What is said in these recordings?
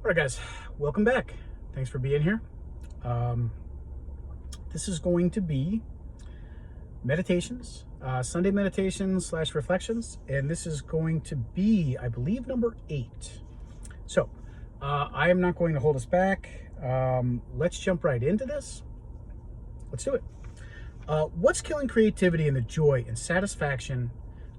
All right, guys, welcome back. Thanks for being here. Um, this is going to be meditations, Sunday meditations slash reflections, and this is going to be, I believe, number 8. So, I am not going to hold us back. Let's jump right into this. Let's do it. What's killing creativity and the joy and satisfaction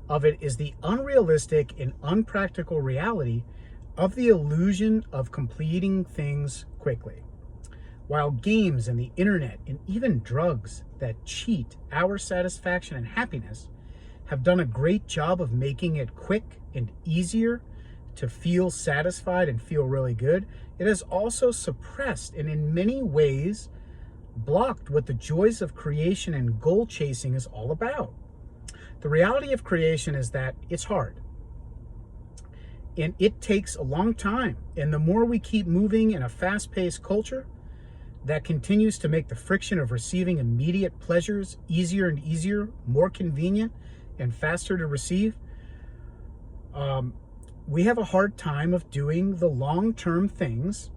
of it is the unrealistic and unpractical reality of the illusion of completing things quickly. While games and the internet and even drugs that cheat our satisfaction and happiness have done a great job of making it quick and easier to feel satisfied and feel really good, it has also suppressed and in many ways blocked what the joys of creation and goal chasing is all about. The reality of creation is that it's hard. And it takes a long time. And the more we keep moving in a fast-paced culture that continues to make the friction of receiving immediate pleasures easier and easier, more convenient and faster to receive, we have a hard time of doing the long-term things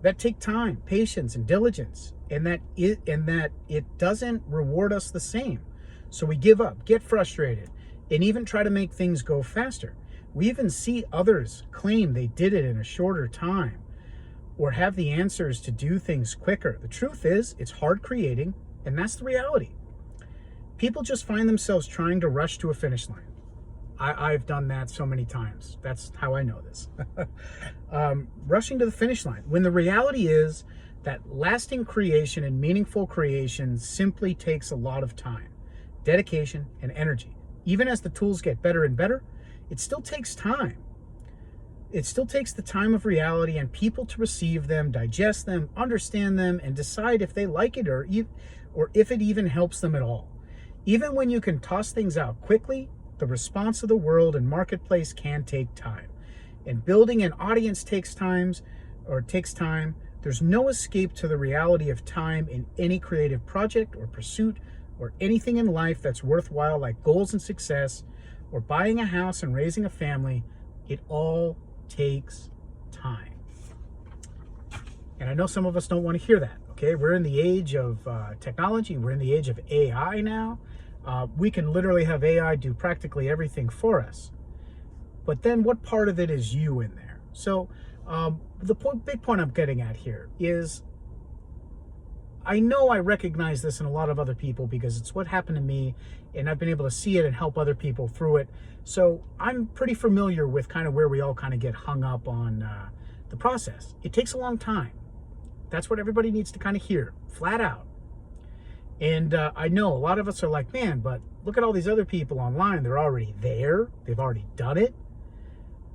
that take time, patience, and diligence, and that it doesn't reward us the same. So we give up, get frustrated, and even try to make things go faster. We even see others claim they did it in a shorter time or have the answers to do things quicker. The truth is, it's hard creating, and that's the reality. People just find themselves trying to rush to a finish line. I've done that so many times. That's how I know this. Rushing to the finish line, when the reality is that lasting creation and meaningful creation simply takes a lot of time, dedication, and energy. Even as the tools get better and better, it still takes time. It still takes the time of reality and people to receive them, digest them, understand them, and decide if they like it or if it even helps them at all. Even when you can toss things out quickly, the response of the world and marketplace can take time. And building an audience takes time. There's no escape to the reality of time in any creative project or pursuit or anything in life that's worthwhile, like goals and success, or buying a house and raising a family. It all takes time. And I know some of us don't want to hear that, okay? We're in the age of technology. We're in the age of AI now. We can literally have AI do practically everything for us. But then what part of it is you in there? So the big point I'm getting at here is, I know I recognize this in a lot of other people because it's what happened to me, and I've been able to see it and help other people through it. So I'm pretty familiar with kind of where we all kind of get hung up on the process. It takes a long time. That's what everybody needs to kind of hear, flat out. And I know a lot of us are like, man, but look at all these other people online. They're already there. They've already done it.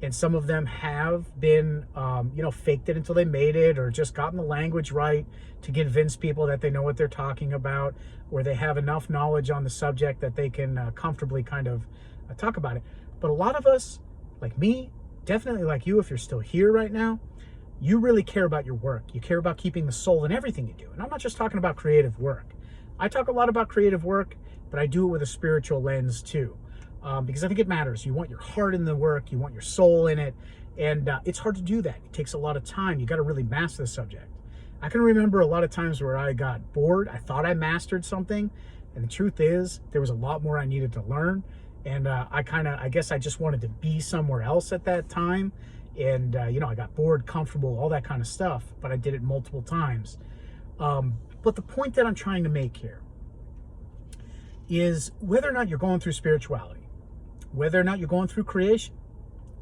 And some of them have been, faked it until they made it, or just gotten the language right to convince people that they know what they're talking about, or they have enough knowledge on the subject that they can comfortably kind of talk about it. But a lot of us, like me, definitely like you, if you're still here right now, you really care about your work. You care about keeping the soul in everything you do. And I'm not just talking about creative work. I talk a lot about creative work, but I do it with a spiritual lens too. Because I think it matters. You want your heart in the work, you want your soul in it, and it's hard to do that. It takes a lot of time. You got to really master the subject. I can remember a lot of times where I got bored. I thought I mastered something, and the truth is there was a lot more I needed to learn, and I guess I just wanted to be somewhere else at that time, and I got bored, comfortable, all that kind of stuff, but I did it multiple times. But the point that I'm trying to make here is whether or not you're going through spirituality, whether or not you're going through creation,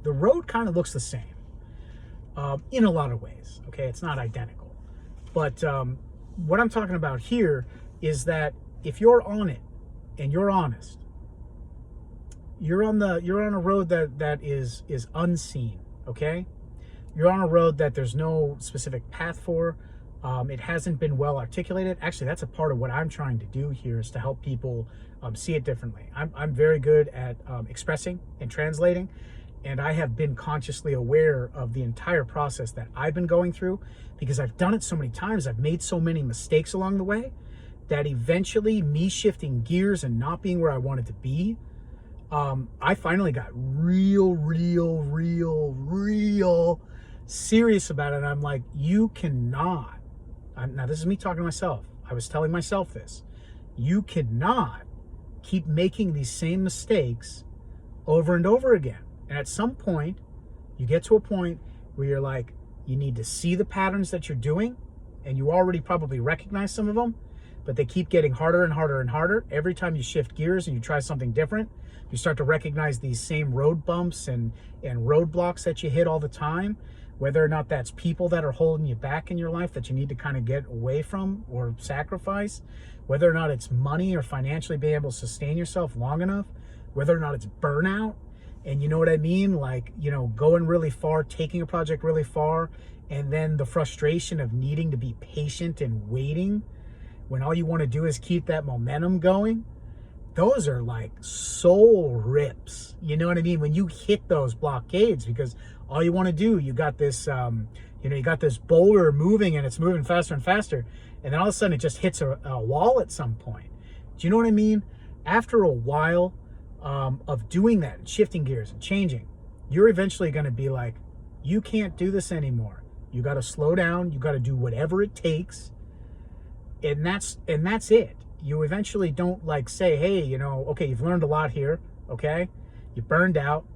the road kind of looks the same in a lot of ways. Okay, it's not identical. But what I'm talking about here is that if you're on it and you're honest, you're on a road that is unseen. Okay, you're on a road that there's no specific path for. It hasn't been well articulated. Actually, that's a part of what I'm trying to do here, is to help people see it differently. I'm very good at expressing and translating, and I have been consciously aware of the entire process that I've been going through, because I've done it so many times. I've made so many mistakes along the way that eventually, me shifting gears and not being where I wanted to be, I finally got real serious about it. And I'm like, you cannot. Now, this is me talking to myself. I was telling myself this. You cannot keep making these same mistakes over and over again. And at some point, you get to a point where you're like, you need to see the patterns that you're doing, and you already probably recognize some of them, but they keep getting harder and harder and harder. Every time you shift gears and you try something different, you start to recognize these same road bumps and roadblocks that you hit all the time, whether or not that's people that are holding you back in your life that you need to kind of get away from or sacrifice, whether or not it's money or financially being able to sustain yourself long enough, whether or not it's burnout. And you know what I mean? Like, going really far, taking a project really far, and then the frustration of needing to be patient and waiting when all you want to do is keep that momentum going. Those are like soul rips. You know what I mean? When you hit those blockades, because all you want to do, you got this, you got this boulder moving and it's moving faster and faster. And then all of a sudden it just hits a wall at some point. Do you know what I mean? After a while of doing that and shifting gears and changing, you're eventually going to be like, you can't do this anymore. You got to slow down. You got to do whatever it takes. And that's it. You eventually don't like say, hey, okay, you've learned a lot here. Okay. You burned out.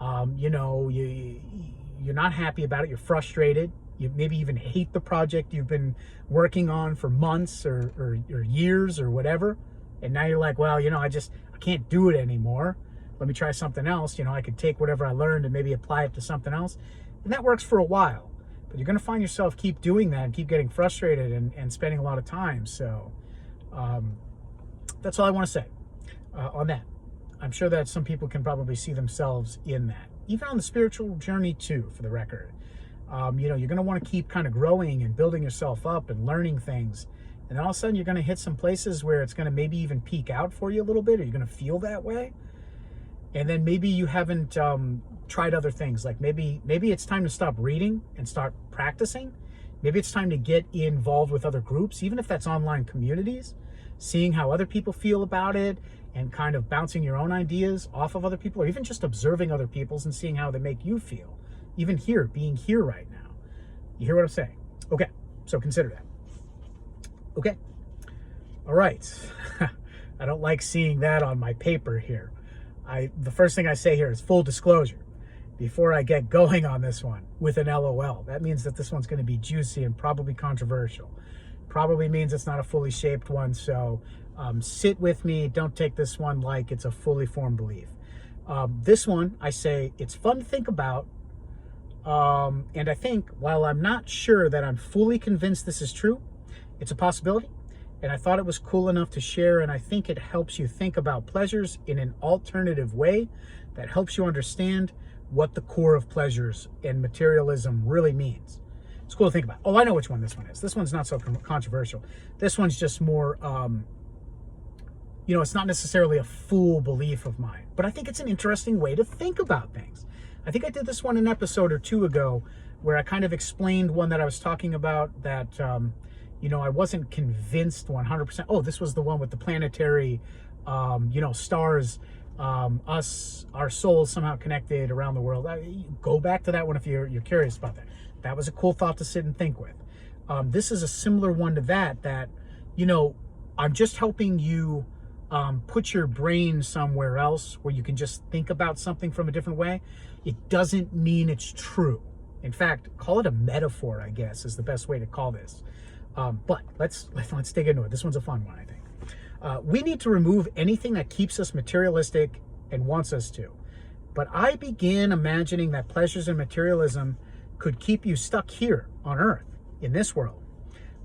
You're not happy about it. You're frustrated. You maybe even hate the project you've been working on for months or years or whatever. And now you're like, well, I can't do it anymore. Let me try something else. I could take whatever I learned and maybe apply it to something else. And that works for a while. But you're going to find yourself keep doing that and keep getting frustrated and spending a lot of time. So that's all I want to say on that. I'm sure that some people can probably see themselves in that. Even on the spiritual journey too, for the record. You're going to want to keep kind of growing and building yourself up and learning things. And then all of a sudden you're going to hit some places where it's going to maybe even peak out for you a little bit, or you're going to feel that way. And then maybe you haven't tried other things. Like maybe it's time to stop reading and start practicing. Maybe it's time to get involved with other groups, even if that's online communities, seeing how other people feel about it and kind of bouncing your own ideas off of other people, or even just observing other people's and seeing how they make you feel. Even here, being here right now. You hear what I'm saying? Okay, so consider that. Okay. All right. I don't like seeing that on my paper here. The first thing I say here is full disclosure before I get going on this one with an LOL. That means that this one's going to be juicy and probably controversial. Probably means it's not a fully shaped one, so sit with me. Don't take this one like it's a fully formed belief. This one, I say, it's fun to think about. And I think, while I'm not sure that I'm fully convinced this is true, it's a possibility. And I thought it was cool enough to share, and I think it helps you think about pleasures in an alternative way that helps you understand what the core of pleasures and materialism really means. It's cool to think about. Oh, I know which one this one is. This one's not so controversial. This one's just more, it's not necessarily a full belief of mine, but I think it's an interesting way to think about things. I think I did this one an episode or two ago where I kind of explained one that I was talking about that, I wasn't convinced 100%. Oh, this was the one with the planetary, stars, us, our souls somehow connected around the world. Go back to that one if you're curious about that. That was a cool thought to sit and think with. This is a similar one to that, I'm just helping you put your brain somewhere else where you can just think about something from a different way. It doesn't mean it's true. In fact, call it a metaphor, I guess, is the best way to call this. But let's dig into it. This one's a fun one, I think. We need to remove anything that keeps us materialistic and wants us to. But I began imagining that pleasures and materialism could keep you stuck here on Earth, in this world,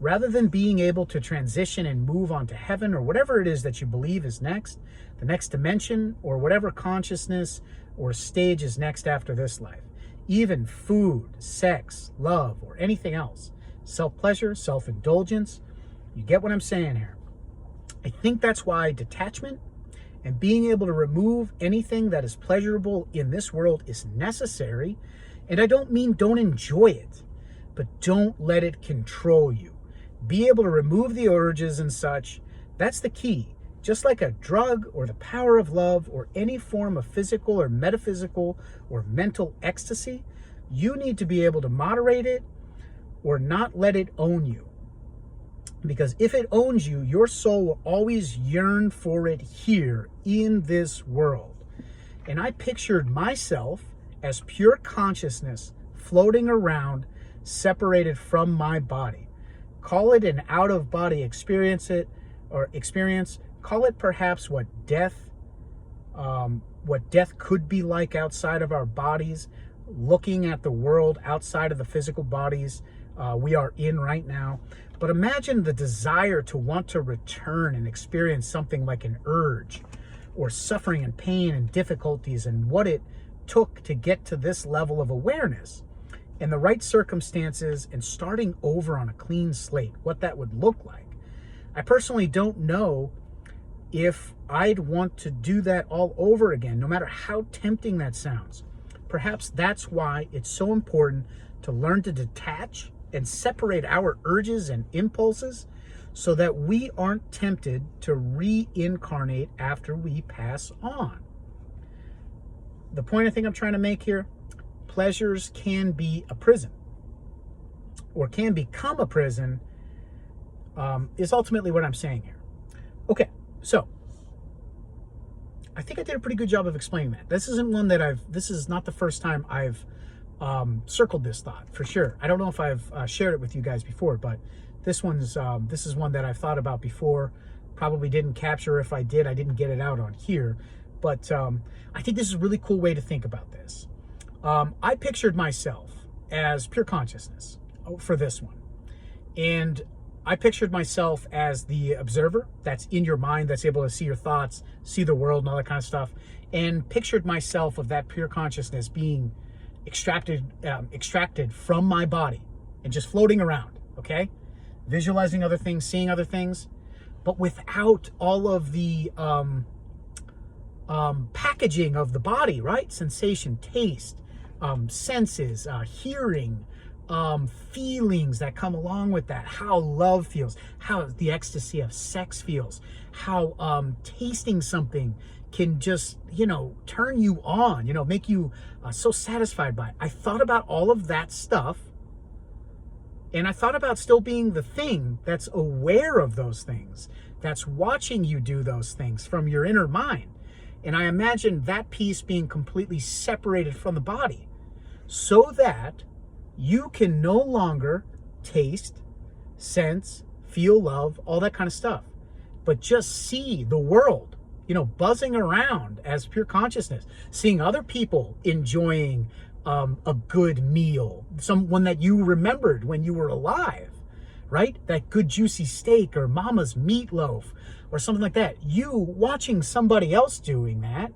rather than being able to transition and move on to heaven or whatever it is that you believe is next, the next dimension, or whatever consciousness or stage is next after this life. Even food, sex, love, or anything else. Self-pleasure, self-indulgence. You get what I'm saying here. I think that's why detachment and being able to remove anything that is pleasurable in this world is necessary. And I don't mean don't enjoy it, but don't let it control you. Be able to remove the urges and such. That's the key. Just like a drug or the power of love or any form of physical or metaphysical or mental ecstasy, You need to be able to moderate it or not let it own you. Because if it owns you, your soul will always yearn for it here in this world. And I pictured myself as pure consciousness floating around, separated from my body. Call it an out-of-body experience, call it perhaps what death could be like outside of our bodies, looking at the world outside of the physical bodies we are in right now. But imagine the desire to want to return and experience something like an urge or suffering and pain and difficulties, and what it took to get to this level of awareness and the right circumstances and starting over on a clean slate, what that would look like. I personally don't know if I'd want to do that all over again, no matter how tempting that sounds. Perhaps that's why it's so important to learn to detach and separate our urges and impulses so that we aren't tempted to reincarnate after we pass on. The point I think I'm trying to make here, pleasures can be a prison, or can become a prison, is ultimately what I'm saying here. Okay, so I think I did a pretty good job of explaining that. This is not the first time I've circled this thought, for sure. I don't know if I've shared it with you guys before, but this is one that I've thought about before. Probably didn't capture. If I did, I didn't get it out on here. But I think this is a really cool way to think about this. I pictured myself as pure consciousness for this one. And I pictured myself as the observer that's in your mind, that's able to see your thoughts, see the world and all that kind of stuff. And pictured myself of that pure consciousness being extracted from my body and just floating around, okay? Visualizing other things, seeing other things, but without all of the packaging of the body, right? Sensation, taste, senses, hearing, feelings that come along with that, how love feels, how the ecstasy of sex feels, how tasting something can just, turn you on, make you so satisfied by it. I thought about all of that stuff, and I thought about still being the thing that's aware of those things, that's watching you do those things from your inner mind. And I imagined that piece being completely separated from the body so that you can no longer taste, sense, feel love, all that kind of stuff, but just see the world, buzzing around as pure consciousness, seeing other people enjoying a good meal, someone that you remembered when you were alive, right? That good juicy steak or mama's meatloaf or something like that. You watching somebody else doing that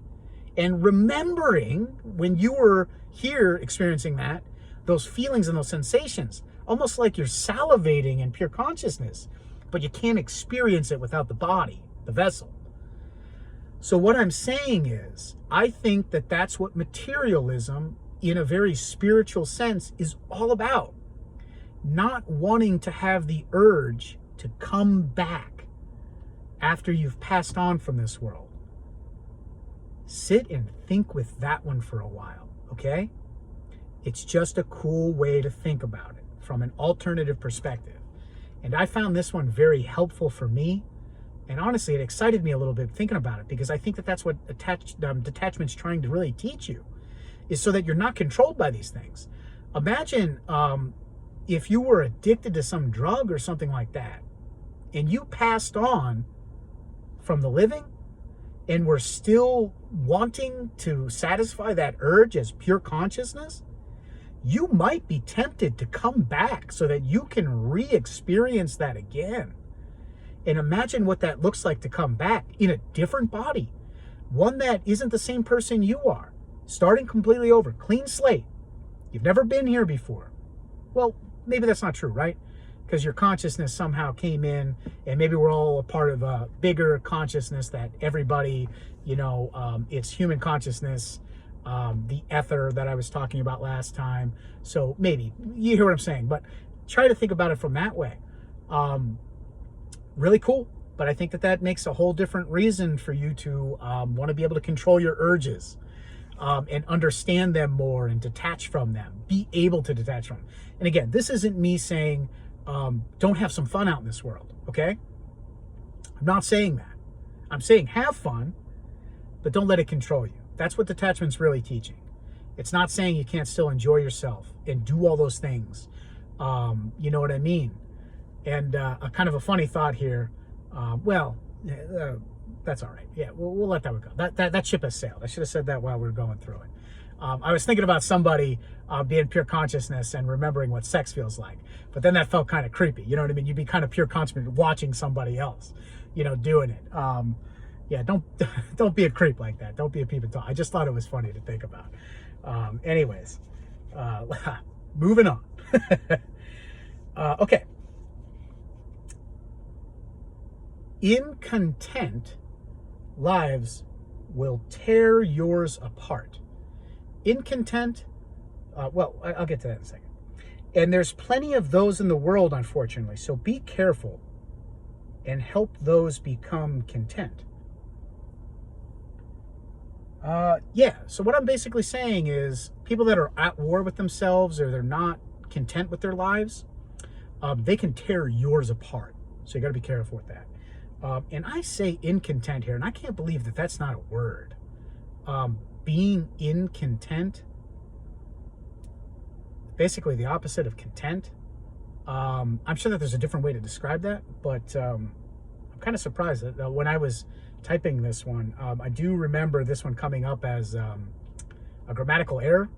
and remembering when you were here experiencing that, those feelings and those sensations, almost like you're salivating in pure consciousness, but you can't experience it without the body, the vessel. So what I'm saying is, I think that that's what materialism, in a very spiritual sense, is all about. Not wanting to have the urge to come back after you've passed on from this world. Sit and think with that one for a while, okay? It's just a cool way to think about it from an alternative perspective. And I found this one very helpful for me. And honestly, it excited me a little bit thinking about it, because I think that that's what detachment's trying to really teach you, is so that you're not controlled by these things. Imagine if you were addicted to some drug or something like that, and you passed on from the living and were still wanting to satisfy that urge as pure consciousness, you might be tempted to come back so that you can re-experience that again. And imagine what that looks like to come back in a different body, one that isn't the same person you are, starting completely over, clean slate. You've never been here before. Well, maybe that's not true, right? Because your consciousness somehow came in, and maybe we're all a part of a bigger consciousness that everybody, it's human consciousness, the ether that I was talking about last time. So maybe, you hear what I'm saying, but try to think about it from that way. Really cool. But I think that makes a whole different reason for you to want to be able to control your urges. and understand them more and detach from them, be able to detach from them. And again, this isn't me saying don't have some fun out in this world, okay? I'm not saying that. I'm saying have fun, but don't let it control you. That's what detachment's really teaching. It's not saying you can't still enjoy yourself and do all those things. You know what I mean? And a kind of a funny thought here. That's all right. Yeah, we'll let that one go. That ship has sailed. I should have said that while we were going through it. I was thinking about somebody being pure consciousness and remembering what sex feels like. But then that felt kind of creepy. You know what I mean? You'd be kind of pure conscious watching somebody else, doing it. Yeah, don't be a creep like that. Don't be a peep and talk. I just thought it was funny to think about. Anyways, moving on. Okay. In content, lives will tear yours apart. In content, I'll get to that in a second. And there's plenty of those in the world, unfortunately. So be careful and help those become content. So what I'm basically saying is people that are at war with themselves or they're not content with their lives, they can tear yours apart. So you got to be careful with that. And I say incontent here, and I can't believe that that's not a word. Being incontent, basically the opposite of content. I'm sure that there's a different way to describe that, but I'm kind of surprised that when I was typing this one, I do remember this one coming up as a grammatical error.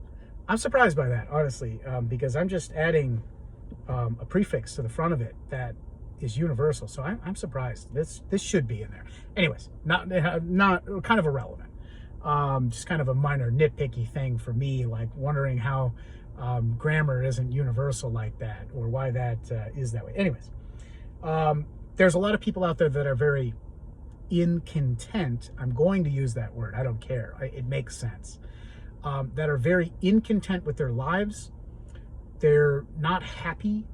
I'm surprised by that, honestly, because I'm just adding a prefix to the front of it that is universal. So I'm surprised. This should be in there. Anyways, not kind of irrelevant. Just kind of a minor nitpicky thing for me, like wondering how grammar isn't universal like that, or why that is that way. Anyways, there's a lot of people out there that are very incontent. I'm going to use that word. I don't care. It makes sense. That are very incontent with their lives. They're not happy.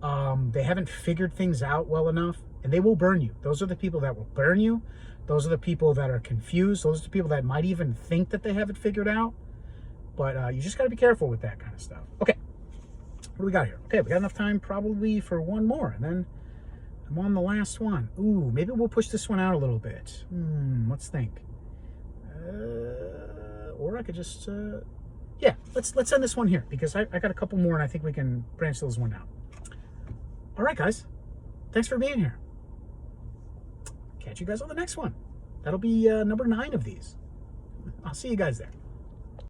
They haven't figured things out well enough, and they will burn you. Those are the people that will burn you. Those are the people that are confused. Those are the people that might even think that they have it figured out. But you just got to be careful with that kind of stuff. Okay, what do we got here? Okay, we got enough time probably for one more, and then I'm on the last one. Ooh, maybe we'll push this one out a little bit. Let's think. Or I could just, yeah, let's end this one here, because I got a couple more, and I think we can branch those one out. All right, guys. Thanks for being here. Catch you guys on the next one. That'll be number 9 of these. I'll see you guys there.